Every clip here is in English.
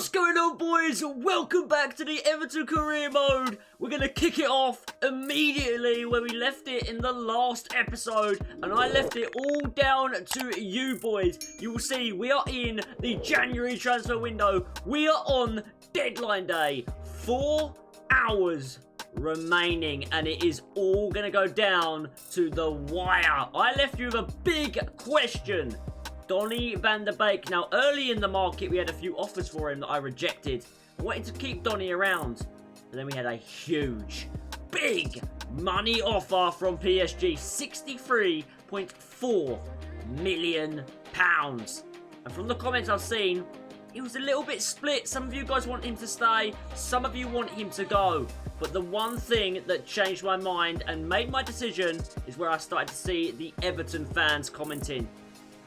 What's going on, boys? Welcome back to the Everton career mode. We're going to kick it off immediately where we left it in the last episode, and I left it all down to you boys. You will see we are in the January transfer window. We are on deadline day. 4 hours remaining, and it is all going to go down to the wire. I left you with a big question. Donny van der Beek. Now, early in the market, we had a few offers for him that I rejected. I wanted to keep Donny around. And then we had a huge, big money offer from PSG. £63.4 million. And from the comments I've seen, it was a little bit split. Some of you guys want him to stay. Some of you want him to go. But the one thing that changed my mind and made my decision is where I started to see the Everton fans commenting.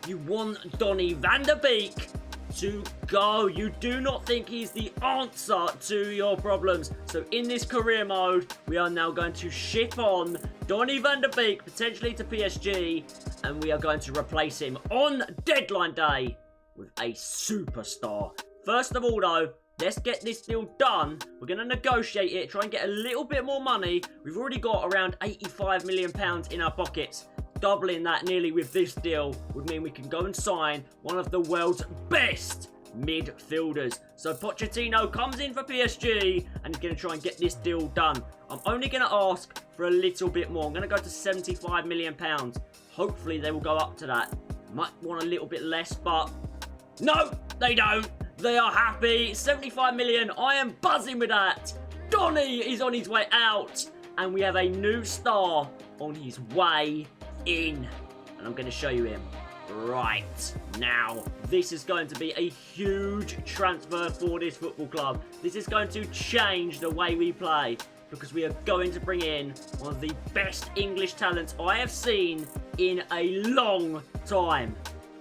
You want Donny van der Beek to go. You do not think he's the answer to your problems. So in this career mode, we are now going to ship on Donny van der Beek, potentially to PSG, and we are going to replace him on deadline day with a superstar. First of all, though, let's get this deal done. We're going to negotiate it, try and get a little bit more money. We've already got around £85 million in our pockets. Doubling that nearly with this deal would mean we can go and sign one of the world's best midfielders. So Pochettino comes in for PSG and he's going to try and get this deal done. I'm only going to ask for a little bit more. I'm going to go to £75 million. Hopefully they will go up to that. Might want a little bit less, but no, they don't. They are happy. 75 million. I am buzzing with that. Donny is on his way out, and we have a new star on his way in, and I'm going to show you him right now. This is going to be a huge transfer for this football club. This is going to change the way we play, because we are going to bring in one of the best English talents I have seen in a long time.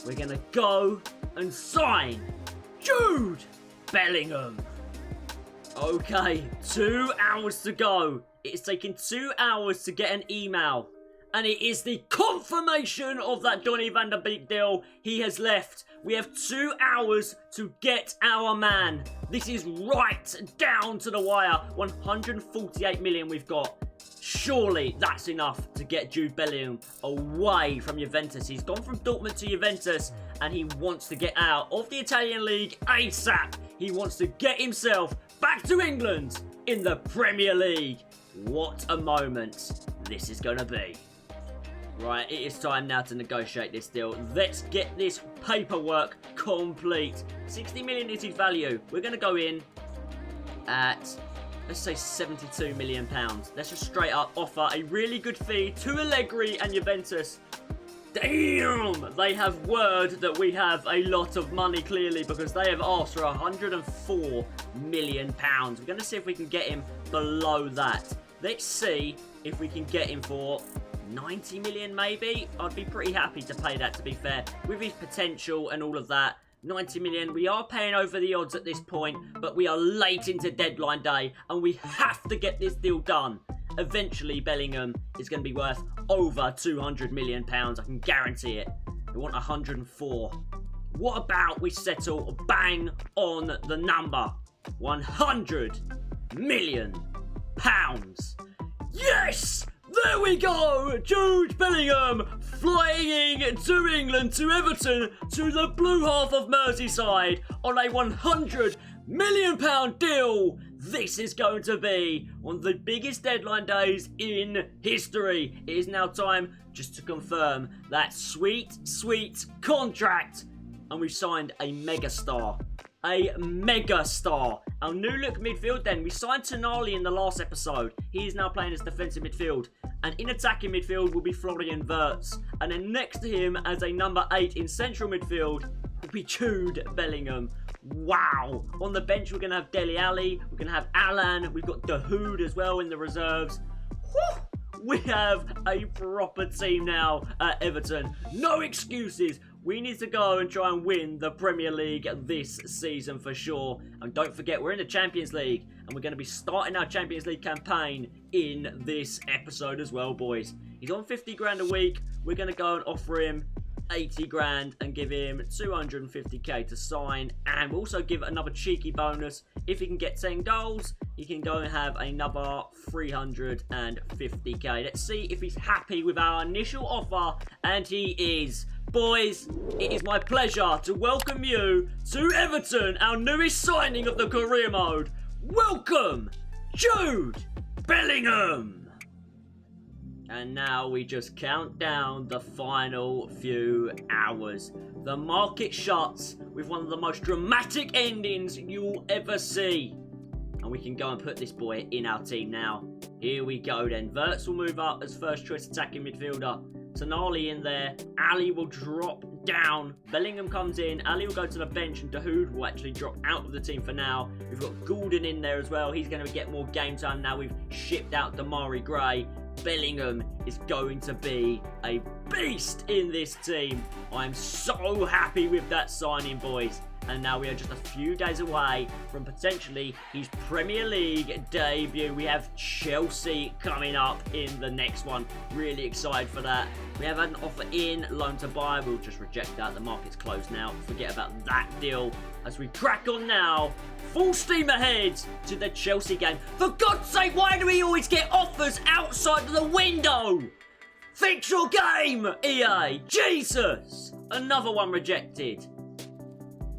We're going to go and sign Jude Bellingham. Okay, 2 hours to go. It's taken 2 hours to get an email. And it is the confirmation of that Donny van der Beek deal. He has left. We have 2 hours to get our man. This is right down to the wire. 148 million we've got. Surely that's enough to get Jude Bellingham away from Juventus. He's gone from Dortmund to Juventus, and he wants to get out of the Italian League ASAP. He wants to get himself back to England in the Premier League. What a moment this is going to be. Right, it is time now to negotiate this deal. Let's get this paperwork complete. 60 million is his value. We're going to go in at, let's say, £72 million. Let's just straight up offer a really good fee to Allegri and Juventus. Damn! They have word that we have a lot of money, clearly, because they have asked for £104 million. We're going to see if we can get him below that. Let's see if we can get him for 90 million maybe. I'd be pretty happy to pay that, to be fair, with his potential and all of that. 90 million. We are paying over the odds at this point, but we are late into deadline day, and we have to get this deal done. Eventually, Bellingham is going to be worth over 200 million pounds. I can guarantee it. We want 104. What about we settle bang on the number? 100 million pounds. Yes! There we go! Jude Bellingham flying to England, to Everton, to the blue half of Merseyside on a £100 million deal. This is going to be one of the biggest deadline days in history. It is now time just to confirm that sweet, sweet contract. And we've signed a megastar. A megastar. Our new look midfield then. We signed Tonali in the last episode. He is now playing as defensive midfield. And in attacking midfield will be Florian Wirtz. And then next to him as a number 8 in central midfield will be Jude Bellingham. Wow. On the bench we're going to have Dele Alli. We're going to have Alan. We've got Dahoud as well in the reserves. Whew. We have a proper team now at Everton. No excuses. We need to go and try and win the Premier League this season for sure. And don't forget, we're in the Champions League, and we're going to be starting our Champions League campaign in this episode as well, boys. He's on 50 grand a week. We're going to go and offer him 80 grand and give him 250k to sign, and we'll also give another cheeky bonus. If he can get 10 goals, he can go and have another 350k. Let's see if he's happy with our initial offer, and he is. Boys, it is my pleasure to welcome you to Everton, our newest signing of the career mode. Welcome, Jude Bellingham! And now we just count down the final few hours. The market shuts with one of the most dramatic endings you'll ever see. And we can go and put this boy in our team now. Here we go then. Wirtz will move up as first choice attacking midfielder. Tonali in there. Ali will drop down. Bellingham comes in. Ali will go to the bench, and Dahoud will actually drop out of the team for now. We've got Gordon in there as well. He's going to get more game time now. We've shipped out Damari Gray. Bellingham is going to be a beast in this team. I'm so happy with that signing, boys. And now we are just a few days away from potentially his Premier League debut. We have Chelsea coming up in the next one. Really excited for that. We have had an offer in, loan to buy. We'll just reject that. The market's closed now. Forget about that deal. As we crack on now, full steam ahead to the Chelsea game. For God's sake, why do we always get offers outside of the window? Fix your game, EA. Jesus. Another one rejected.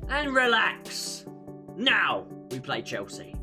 And relax. Now we play Chelsea.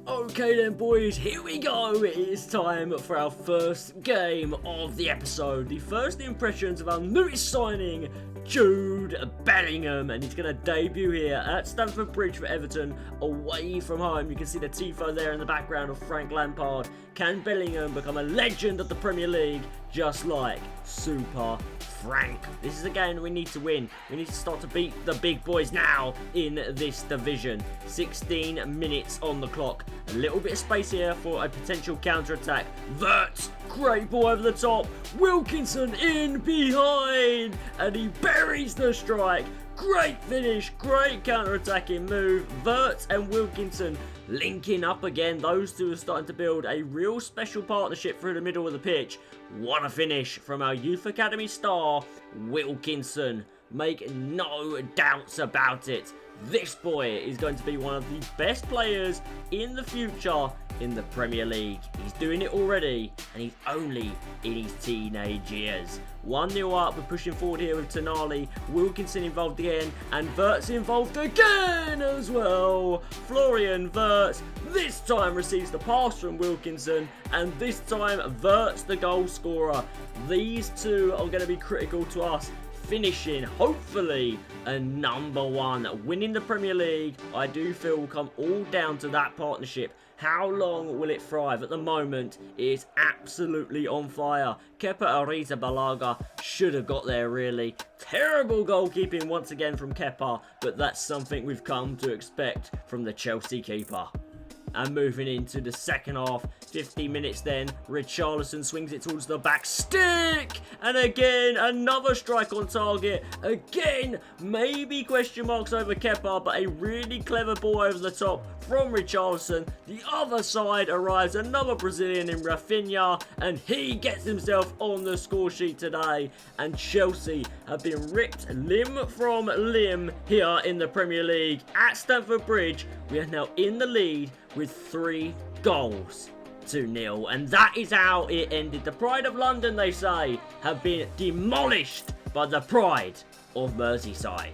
Okay then, boys, here we go. It is time for our first game of the episode. The first impressions of our newest signing, Jude Bellingham, and he's going to debut here at Stamford Bridge for Everton, away from home. You can see the tifo there in the background of Frank Lampard. Can Bellingham become a legend of the Premier League, just like Super Frank? This is a game we need to win. We need to start to beat the big boys now in this division. 16 minutes on the clock. A little bit of space here for a potential counter-attack. Wirtz, great ball over the top. Wilkinson in behind, and he buries the strike. Great finish, great counter-attacking move. Wirtz and Wilkinson linking up again. Those two are starting to build a real special partnership through the middle of the pitch. What a finish from our Youth Academy star, Wilkinson. Make no doubts about it. This boy is going to be one of the best players in the future in the Premier League. He's doing it already, and he's only in his teenage years. 1-0 up, we're pushing forward here with Tonali. Wilkinson involved again, and Wirtz involved again as well. Florian Wirtz this time receives the pass from Wilkinson, and this time Wirtz the goal scorer. These two are going to be critical to us finishing, hopefully, a #1. Winning the Premier League, I do feel, will come all down to that partnership. How long will it thrive? At the moment, it is absolutely on fire. Kepa Arrizabalaga should have got there, really. Terrible goalkeeping once again from Kepa, but that's something we've come to expect from the Chelsea keeper. And moving into the second half, 50 minutes then, Richarlison swings it towards the back stick. And again, another strike on target. Again, maybe question marks over Kepa, but a really clever ball over the top from Richarlison. The other side arrives another Brazilian in Rafinha, and he gets himself on the score sheet today. And Chelsea have been ripped limb from limb here in the Premier League. At Stamford Bridge, we are now in the lead with 3 goals to 0. And that is how it ended. The pride of London, they say, have been demolished by the pride of Merseyside.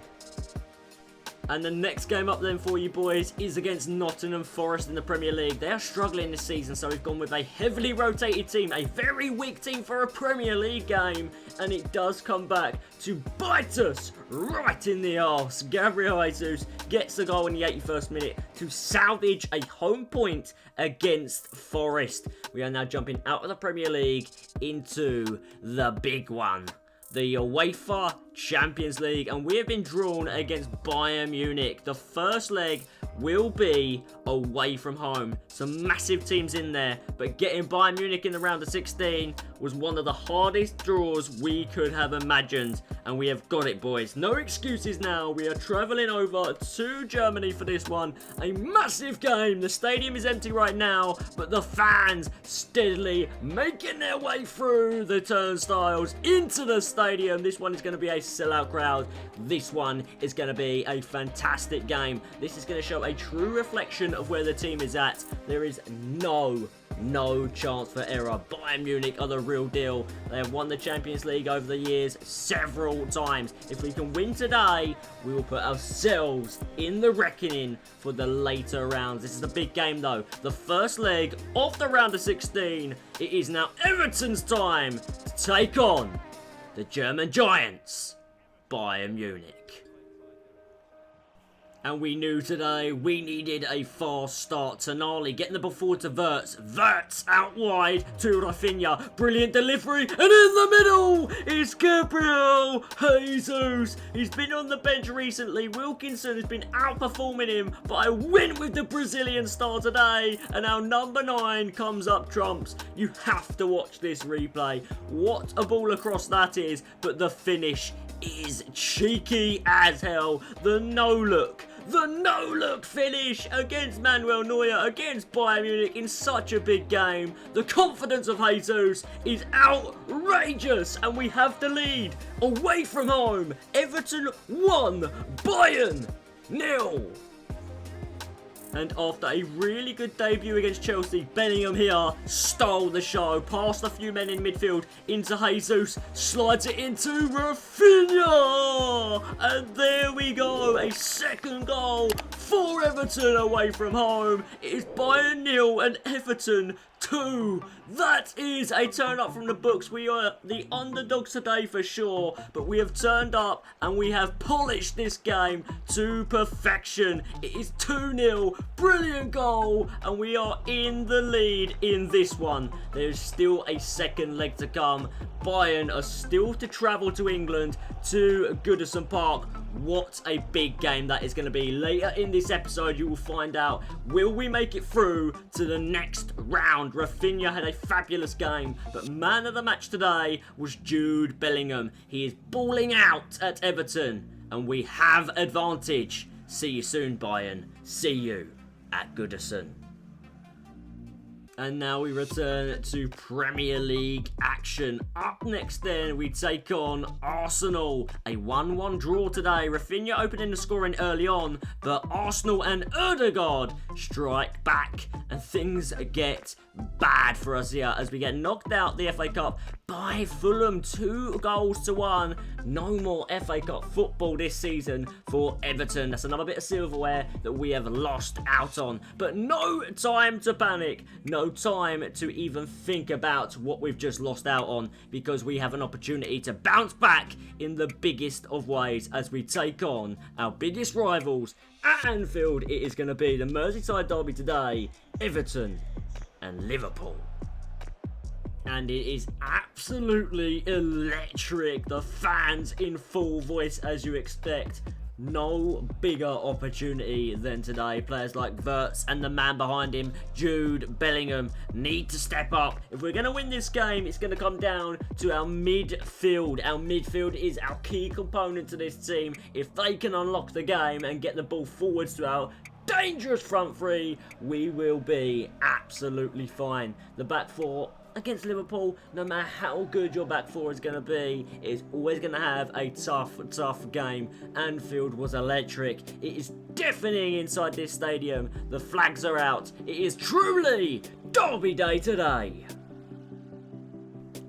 And the next game up then for you boys is against Nottingham Forest in the Premier League. They are struggling this season, so we've gone with a heavily rotated team, a very weak team for a Premier League game, and it does come back to bite us right in the arse. Gabriel Jesus gets the goal in the 81st minute to salvage a home point against Forest. We are now jumping out of the Premier League into the big one, the UEFA Champions League, and we have been drawn against Bayern Munich. The first leg will be away from home. Some massive teams in there, but getting Bayern Munich in the round of 16 was one of the hardest draws we could have imagined, and we have got it, boys. No excuses now. We are travelling over to Germany for this one. A massive game. The stadium is empty right now, but the fans steadily making their way through the turnstiles into the stadium. This one is going to be a sellout crowd. This one is going to be a fantastic game. This is going to show a true reflection of where the team is at. There is no chance for error. Bayern Munich are the real deal. They have won the Champions League over the years several times. If we can win today, we will put ourselves in the reckoning for the later rounds. This is a big game though. The first leg of the round of 16. It is now Everton's time to take on the German Giants, Bayern Munich. And we knew today we needed a fast start. Tonali getting the ball forward to Wirtz. Wirtz out wide to Rafinha. Brilliant delivery. And in the middle is Gabriel Jesus. He's been on the bench recently. Wilkinson has been outperforming him. But I went with the Brazilian star today. And our number 9 comes up trumps. You have to watch this replay. What a ball across that is. But the finish is cheeky as hell. The no-look finish against Manuel Neuer, against Bayern Munich in such a big game. The confidence of Jesus is outrageous, and we have the lead away from home. Everton 1, Bayern 0. And after a really good debut against Chelsea, Bellingham here stole the show. Past a few men in midfield into Jesus. Slides it into Rafinha. And there we go. A second goal for Everton away from home. It is Bayern 0 and Everton 2. That is a turn up from the books. We are the underdogs today for sure, but we have turned up and we have polished this game to perfection. It is 2-0, brilliant goal, and we are in the lead in this one. There is still a second leg to come. Bayern are still to travel to England, to Goodison Park. What a big game that is going to be. Later in this episode, you will find out, will we make it through to the next round? Rafinha had a fabulous game, but man of the match today was Jude Bellingham. He is balling out at Everton, and we have advantage. See you soon, Bayern. See you at Goodison. And now we return to Premier League action. Up next then, we take on Arsenal. A 1-1 draw today. Rafinha opening the scoring early on, but Arsenal and Ødegaard strike back. And things get bad for us here as we get knocked out the FA Cup by Fulham. 2-1. No more FA Cup football this season for Everton. That's another bit of silverware that we have lost out on. But no time to panic. No time to even think about what we've just lost out on, because we have an opportunity to bounce back in the biggest of ways as we take on our biggest rivals at Anfield. It is going to be the Merseyside derby today, Everton and Liverpool. And it is absolutely electric. The fans in full voice as you expect. No bigger opportunity than today. Players like Wirtz and the man behind him, Jude Bellingham, need to step up. If we're going to win this game, it's going to come down to our midfield. Our midfield is our key component to this team. If they can unlock the game and get the ball forwards to our dangerous front three, we will be absolutely fine. The back four against Liverpool, no matter how good your back four is going to be, it's always going to have a tough game. Anfield was electric. It is deafening inside this stadium. The flags are out. It is truly Derby Day today.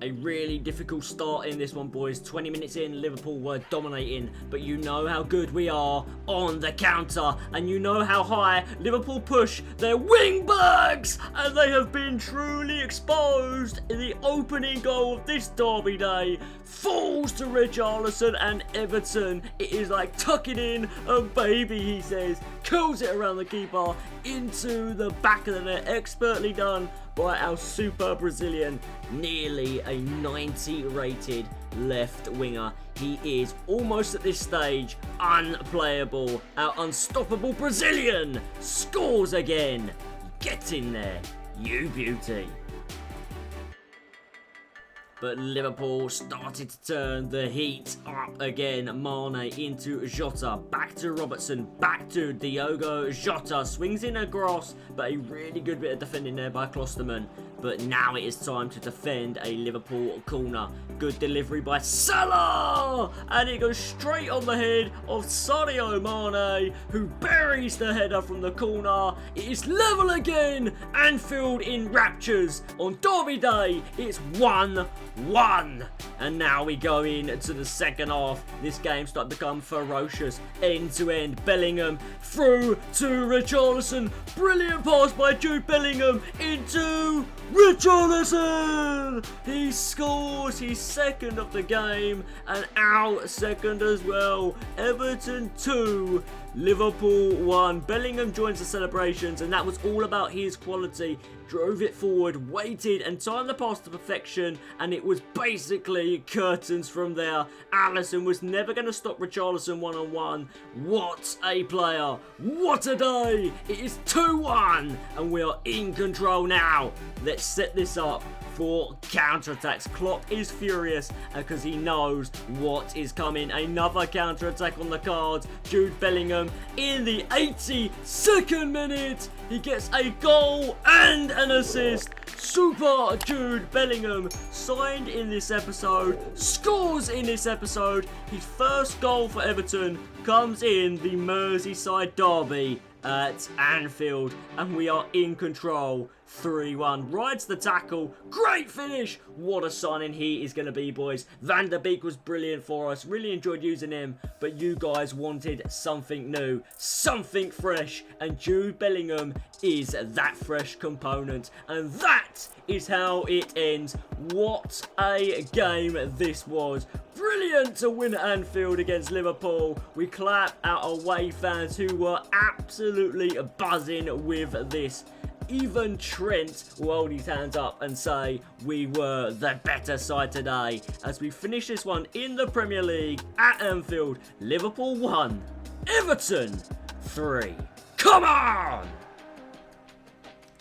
A really difficult start in this one, boys. 20 minutes in, Liverpool were dominating, but you know how good we are on the counter, and you know how high Liverpool push their wing-backs, and they have been truly exposed. The opening goal of this Derby Day falls to Richarlison, and Everton, it is like tucking in a baby, he says. Curls it around the keeper into the back of the net. Expertly done by our super Brazilian. Nearly a 90 rated left winger. He is almost at this stage unplayable. Our unstoppable Brazilian scores again. Get in there, you beauty. But Liverpool started to turn the heat up again. Mane into Jota, back to Robertson, back to Diogo Jota. Swings in a cross, but a really good bit of defending there by Klosterman. But now it is time to defend a Liverpool corner. Good delivery by Salah! And it goes straight on the head of Sadio Mane, who buries the header from the corner. It is level again. Anfield in raptures. On Derby Day, it's 1-1. And now we go into the second half. This game started to become ferocious. End to end. Bellingham through to Richarlison. Brilliant pass by Jude Bellingham into Richarlison! He scores his second of the game and our second as well. Everton 2, Liverpool 1. Bellingham joins the celebrations, and that was all about his quality. Drove it forward, waited and timed the pass to perfection, and it was basically curtains from there. Alisson was never going to stop Richarlison one-on-one. What a player! What a day! It is 2-1 and we are in control now. Let's set this up for counter-attacks. Klopp is furious because he knows what is coming. Another counter-attack on the cards. Jude Bellingham in the 82nd minute. He gets a goal and an assist. Super Jude Bellingham, signed in this episode, scores in this episode. His first goal for Everton comes in the Merseyside derby at Anfield, and we are in control. 3-1. Rides the tackle. Great finish. What a signing he is going to be, boys. Van der Beek was brilliant for us. Really enjoyed using him. But you guys wanted something new. Something fresh. And Jude Bellingham is that fresh component. And that is how it ends. What a game this was. Brilliant to win at Anfield against Liverpool. We clap our away fans who were absolutely buzzing with this. Even Trent will hold his hands up and say we were the better side today. As we finish this one in the Premier League at Anfield, Liverpool 1, Everton 3. Come on!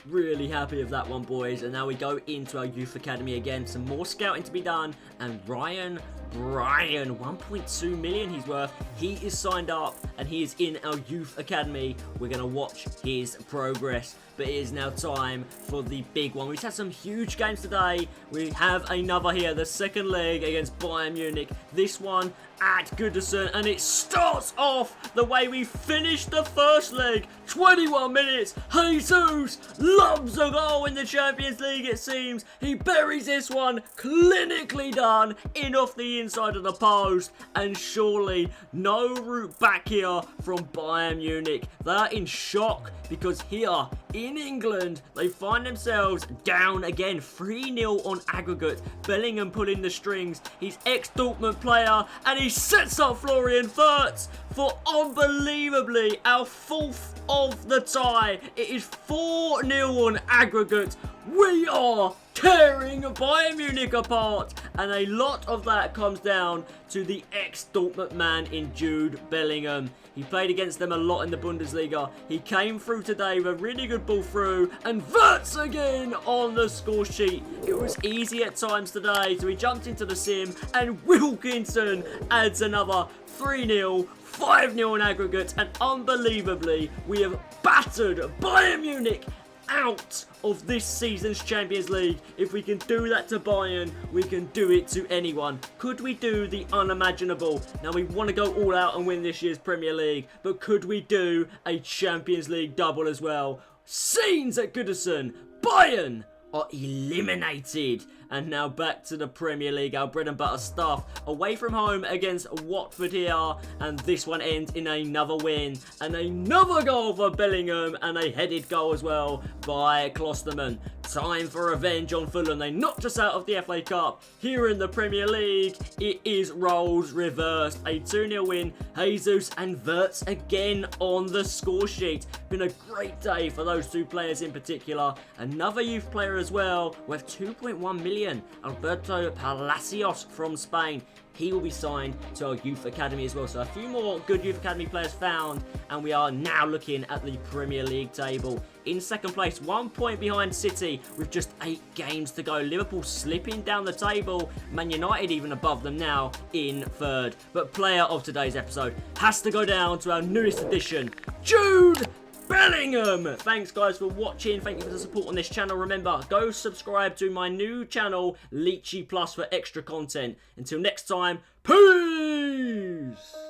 Really happy with that one, boys. And now we go into our youth academy again. Some more scouting to be done. And Ryan Bryan, 1.2 million he's worth. He is signed up and he is in our youth academy. We're going to watch his progress. But it is now time for the big one. We've had some huge games today. We have another here, the second leg against Bayern Munich. This one at Goodison, and it starts off the way we finished the first leg. 21 minutes. Jesus loves a goal in the Champions League, it seems. He buries this one, clinically done, in off the inside of the post, and surely no route back here from Bayern Munich. They're in shock because here in England, they find themselves down again, 3-0 on aggregate. Bellingham pulling the strings, his ex-Dortmund player, and he sets up Florian Wirtz for unbelievably our fourth of the tie. It is 4-0 on aggregate. We are tearing Bayern Munich apart, and a lot of that comes down to the ex-Dortmund man in Jude Bellingham. He played against them a lot in the Bundesliga. He came through today with a really good ball through, and Wirtz again on the score sheet. It was easy at times today, so he jumped into the sim, and Wilkinson adds another 3-0. 5-0 in aggregate, and unbelievably, we have battered Bayern Munich out of this season's Champions League. If we can do that to Bayern, we can do it to anyone. Could we do the unimaginable? Now, we want to go all out and win this year's Premier League, but could we do a Champions League double as well? Scenes at Goodison. Bayern are eliminated. And now back to the Premier League, our bread and butter stuff. Away from home against Watford here. And this one ends in another win. And another goal for Bellingham. And a headed goal as well by Klosterman. Time for revenge on Fulham. They knocked us out of the FA Cup. Here in the Premier League, it is roles reversed. A 2-0 win. Jesus and Wirtz again on the score sheet. Been a great day for those two players in particular. Another youth player as well with 2.1 million Brazilian Alberto Palacios from Spain. He will be signed to our youth academy as well. So a few more good youth academy players found, and we are now looking at the Premier League table. In second place, 1 point behind City with just 8 games to go. Liverpool slipping down the table. Man United even above them now in third. But player of today's episode has to go down to our newest addition, Jude Bellingham. Thanks guys for watching. Thank you for the support on this channel. Remember, go subscribe to my new channel, Leechy Plus, for extra content. Until next time, peace!